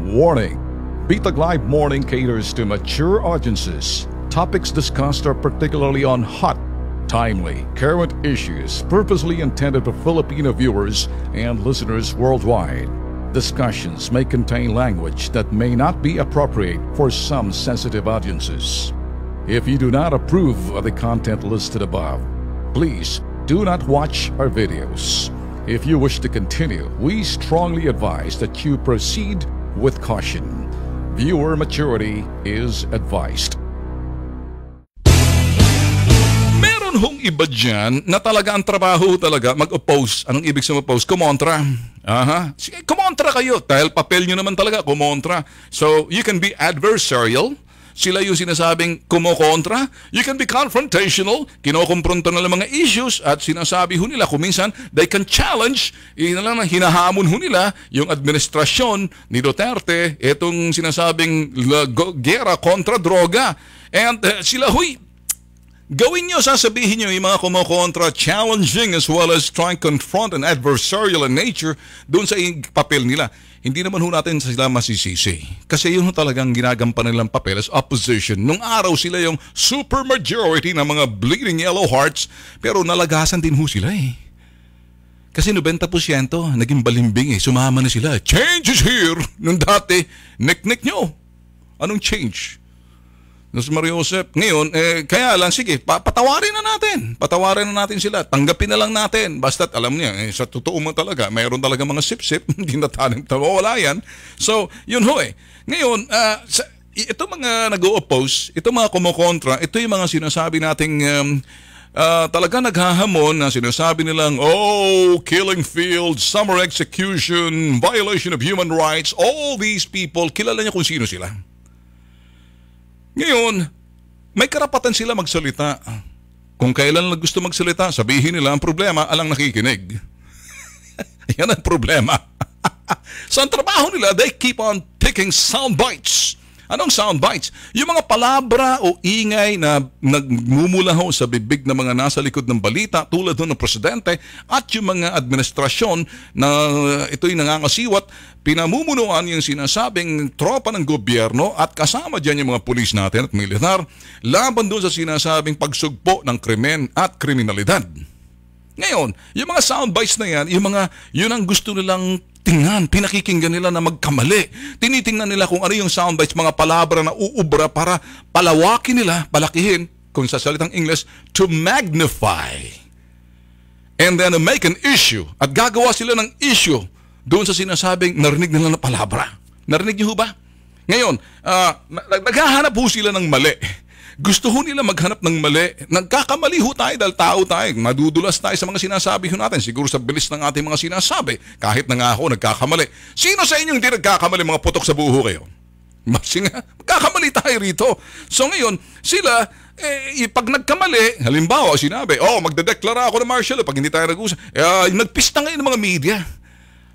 Warning! Bitag Live Morning caters to mature audiences. Topics discussed are particularly on hot, timely, current issues purposely intended for Filipino viewers and listeners worldwide. Discussions may contain language that may not be appropriate for some sensitive audiences. If you do not approve of the content listed above, please do not watch our videos. If you wish to continue, we strongly advise that you proceed with caution. Viewer maturity is advised. Meron hong iba dyan na talaga ang trabaho talaga mag-oppose. Anong ibig sabihin oppose? Kumontra. Aha. Sige, kumontra kayo dahil papel nyo naman talaga kumontra. So, you can be adversarial. Sila yung sinasabing kumokontra. You can be confrontational. Kinokompronta nila mga issues at sinasabi ho nila kung minsan they can challenge. Hinahamon ho nila yung administrasyon ni Duterte itong sinasabing gera kontra droga. And sila huy, gawin nyo, sasabihin nyo yung mga kumokontra, challenging as well as trying to confront an adversarial in nature doon sa papel nila. Hindi naman ho natin sila masisisi. Kasi yun ho talagang ginagampan nilang papel as opposition. Nung araw sila yung super majority ng mga bleeding yellow hearts, pero nalagasan din ho sila eh. Kasi 90% naging balimbing eh. Sumama na sila. Change is here! Nung dati, nek-nek nyo. Anong change? Nos Mariosep, ngayon, kaya lang, sige, patawarin na natin. Patawarin na natin sila. Tanggapin na lang natin. Basta't alam niya, sa totoo mo talaga, mayroon talaga mga sip-sip, hindi na tanim, wala yan. So, yun ho eh. Ngayon, ito mga nag-o-oppose, ito mga kumukontra, ito yung mga sinasabi nating talaga naghahamon na sinasabi nilang, oh, killing fields, summer execution, violation of human rights, all these people, kilala niya kung sino sila. Ngayon, may karapatan sila magsalita. Kung kailan lang gusto magsalita, sabihin nila ang problema, alang nakikinig. Yan ang problema. So ang trabaho nila, they keep on picking sound bites. Anong sound bites? Yung mga palabra o ingay na nagmumula ho sa bibig ng mga nasa likod ng balita tulad ng presidente at yung mga administrasyon na ito'y nangangasiwat, pinamumunuan yung sinasabing tropa ng gobyerno at kasama dyan yung mga pulis natin at militar laban doon sa sinasabing pagsugpo ng krimen at kriminalidad. Ngayon, yung mga soundbites na yan, yun ang gusto nilang tingnan, pinakikinggan nila na magkamali. Tinitingnan nila kung ano yung soundbites, mga palabra na uubra para palawakin nila, palakihin, kung sa salitang English, to magnify. And then make an issue. At gagawa sila ng issue doon sa sinasabing narinig nila na palabra. Narinig niyo ba? Ngayon, naghahanap ho sila ng mali. Gusto ho nila maghanap ng mali. Nagkakamali ho tayo dahil tao tayo. Madudulas tayo sa mga sinasabi ho natin. Siguro sa bilis ng ating mga sinasabi. Kahit na nga ako nagkakamali. Sino sa inyo hindi nagkakamali, mga putok sa buho kayo? Magkakamali tayo rito. So ngayon, sila, pag nagkamali, halimbawa sinabi, magdedeklara ako ng martial law pag hindi tayo nag-usap. Nagpista ngayon ng mga media.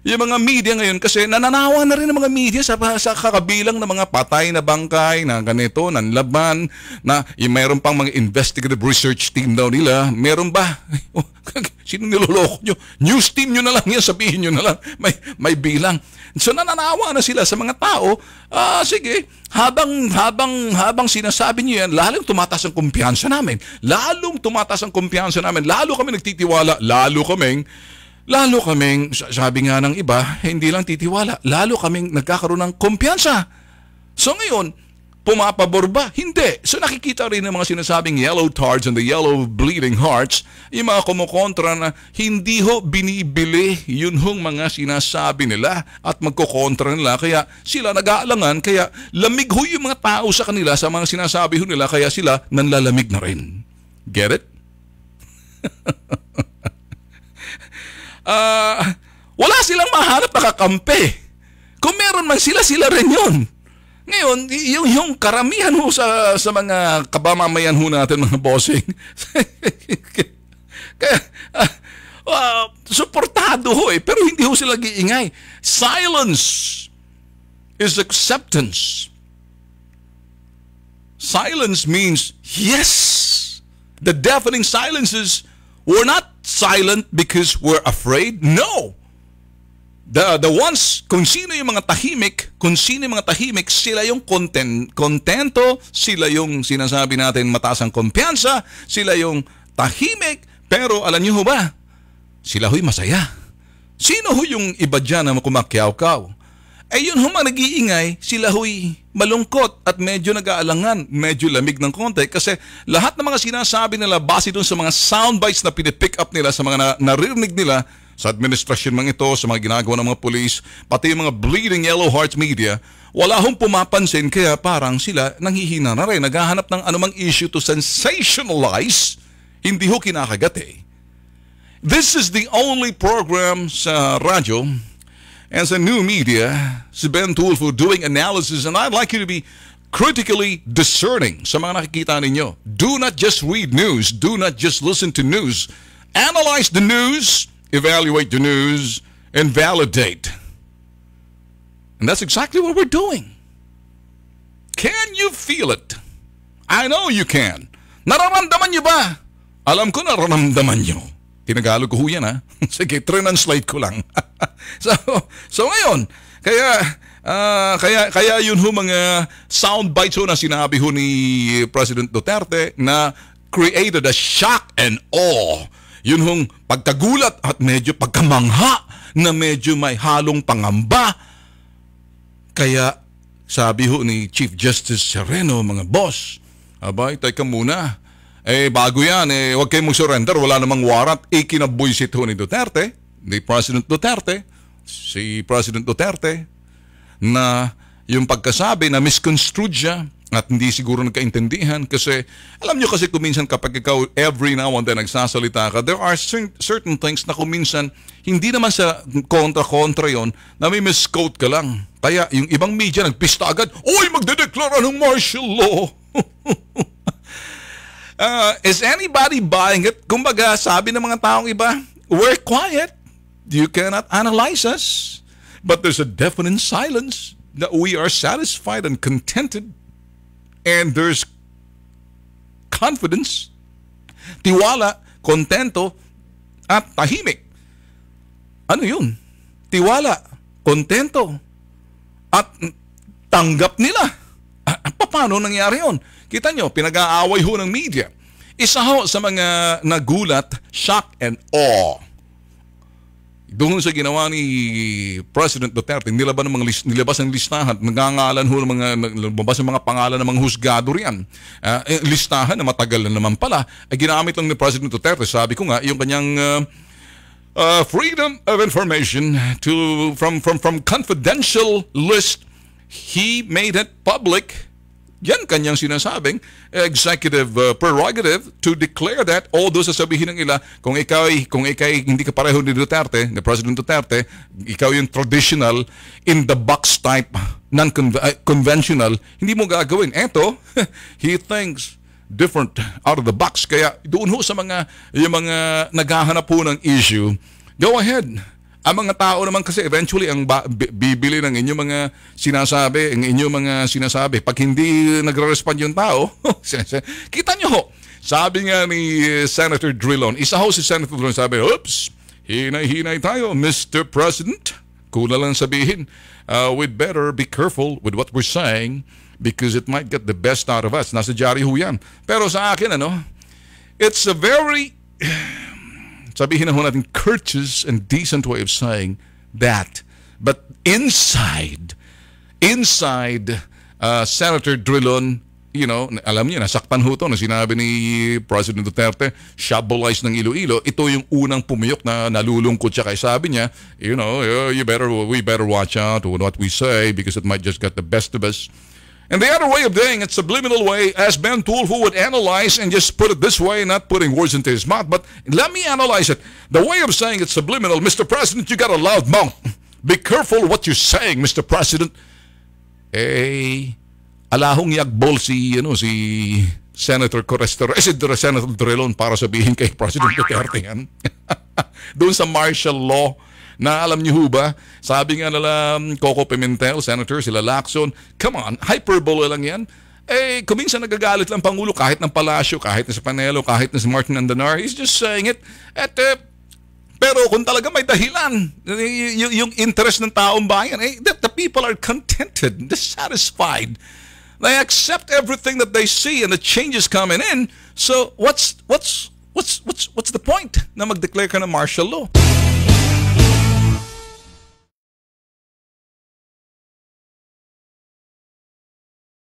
Yung mga media ngayon kasi nananawa na rin ng mga media sa kakabilang ng mga patay na bangkay na ganito, nanlaban, na mayroon pang mga investigative research team daw nila. Meron ba? Sino niloloko nyo? News team nyo na lang yan, sabihin nyo na lang. May bilang. So nananawa na sila sa mga tao. Sige, habang sinasabi nyo yan, lalong tumataas ang kumpiyansa namin. Lalong tumataas ang kumpiyansa namin. Lalo kami nagtitiwala. Lalo kaming, sabi nga ng iba, hindi lang titiwala, lalo kaming nagkakaroon ng kumpiyansa. So ngayon, pumapabor ba? Hindi. So nakikita rin ng mga sinasabing yellow tards and the yellow bleeding hearts, yung mga kumukontra na hindi ho binibili yun hong mga sinasabi nila at magkukontra nila. Kaya sila nag-aalangan, kaya lamig ho yung mga tao sa kanila sa mga sinasabi ho nila, kaya sila nanlalamig na rin. Get it? Wala silang mahanap na kakampi. Kung meron man sila rin yun. Ngayon, yung karamihan ho sa mga kabamamayan ho natin, mga bossing, kaya suportado ho pero hindi ho sila giingay. Silence is acceptance. Silence means yes. The deafening silences, we're not silent because we're afraid. No. The ones, kung sino yung mga tahimik, sila yung kontento, sila yung sinasabi natin mataas ang kumpiyansa, sila yung tahimik, pero alam niyo ho ba, sila ho'y masaya. Sino ho yung iba dyan na kumakyaw-kaw? Ay yun ho nag-iingay, sila ho'y malungkot at medyo nag-aalangan, medyo lamig ng konti kasi lahat ng mga sinasabi nila base dun sa mga soundbites na pinipick up nila sa mga naririnig nila sa administrasyon mga ito, sa mga ginagawa ng mga police, pati yung mga bleeding yellow heart media, wala hong pumapansin kaya parang sila nanghihina na rin, naghahanap ng anumang issue to sensationalize, hindi ho kinakagat eh. This is the only program sa radyo and sa new media, si Ben Tulfo doing analysis, and I'd like you to be critically discerning sa mga nakikita ninyo. Do not just read news, do not just listen to news. Analyze the news, evaluate the news, and validate. And that's exactly what we're doing. Can you feel it? I know you can. Nararamdaman niyo ba? Alam ko nararamdaman niyo. Tinagalog ko yan ha. Sige, translate ko lang. so ngayon, kaya yun ho mga sound bites ho na sinabi ho ni President Duterte na created a shock and awe. Yun hong pagkagulat at medyo pagkamangha na medyo may halong pangamba. Kaya sabi ho ni Chief Justice Sereno, mga boss, abay, teka muna. Bago yan, huwag kayong mag-surrender, wala namang warrant. Kinabuisit ho ni Duterte, ni President Duterte, si President Duterte, na yung pagkasabi na misconstrued siya at hindi siguro nagkaintindihan kasi alam nyo kasi kuminsan kapag ikaw every now and then nagsasalita ka, there are certain things na kuminsan hindi naman sa kontra-kontra yon na may misquote ka lang. Kaya yung ibang media nagpista agad, uy, magdedeklara ng martial law. Is anybody buying it? Kumbaga, sabi ng mga taong iba, we're quiet. You cannot analyze us. But there's a deafening silence that we are satisfied and contented. And there's confidence, tiwala, kontento, at tahimik. Ano yun? Tiwala, kontento, at tanggap nila. Paano nangyari yun? Kita nyo, pinag-aaway ho ng media. Isa ho sa mga nagulat, shock and awe. Doon sa ginawa ni President Duterte, nilabas ang listahan, nagangalan ho ng mga, lumabas ang mga pangalan ng mga husgado riyan. Listahan na matagal na naman pala, ay ginamit lang ni President Duterte. Sabi ko nga, yung kanyang freedom of information from confidential list, he made it public. Yan kanyang sinasabing executive prerogative to declare that, although sasabihin ng ila, kung ikaw hindi ka pareho ni Duterte, ni President Duterte, ikaw yung traditional, in the box type, non-conventional, hindi mo gagawin. Eto, he thinks different out of the box. Kaya doon ho sa yung mga naghahanap po ng issue, go ahead. Ang mga tao naman kasi eventually ang bibili ng inyong mga sinasabi. Pag hindi nagre-respond yung tao, kita nyo ho. Sabi nga ni Senator Drilon, isa ho si Senator Drilon, sabi, oops, hinay-hinay tayo, Mr. President. Kulang lang sabihin, we'd better be careful with what we're saying because it might get the best out of us. Nasa diary ho yan. Pero sa akin, it's a very... sabihin na ho natin, courteous and decent way of saying that. But inside Senator Drilon, alam niyo, nasaktan ho to na sinabi ni President Duterte, shabolized ng Iloilo. Ito yung unang pumiyok na nalulungkot siya. Kaya sabi niya, we better watch out with what we say because it might just get the best of us. And the other way of doing it, subliminal way, as Ben Tulfo would analyze and just put it this way, not putting words into his mouth, but let me analyze it. The way of saying it's subliminal, Mr. President, you got a loud mouth. Be careful what you're saying, Mr. President. Alahong yagbol si Senator Correstero, si Senator Drilon para sabihin kay President Duterte yan. Doon sa martial law, na alam niyo ba, sabi nga nila Coco Pimentel, Senator, sila Lacson, come on, hyperbole lang yan. Kuminsan nagagalit lang Pangulo kahit ng Palasyo, kahit na sa Panelo, kahit na si Martin Andanar. He's just saying it at Pero kung talaga may dahilan, yung interest ng taong bayan, that the people are contented, dissatisfied. They accept everything that they see and the changes coming in. So what's the point na mag-declare ka ng martial law?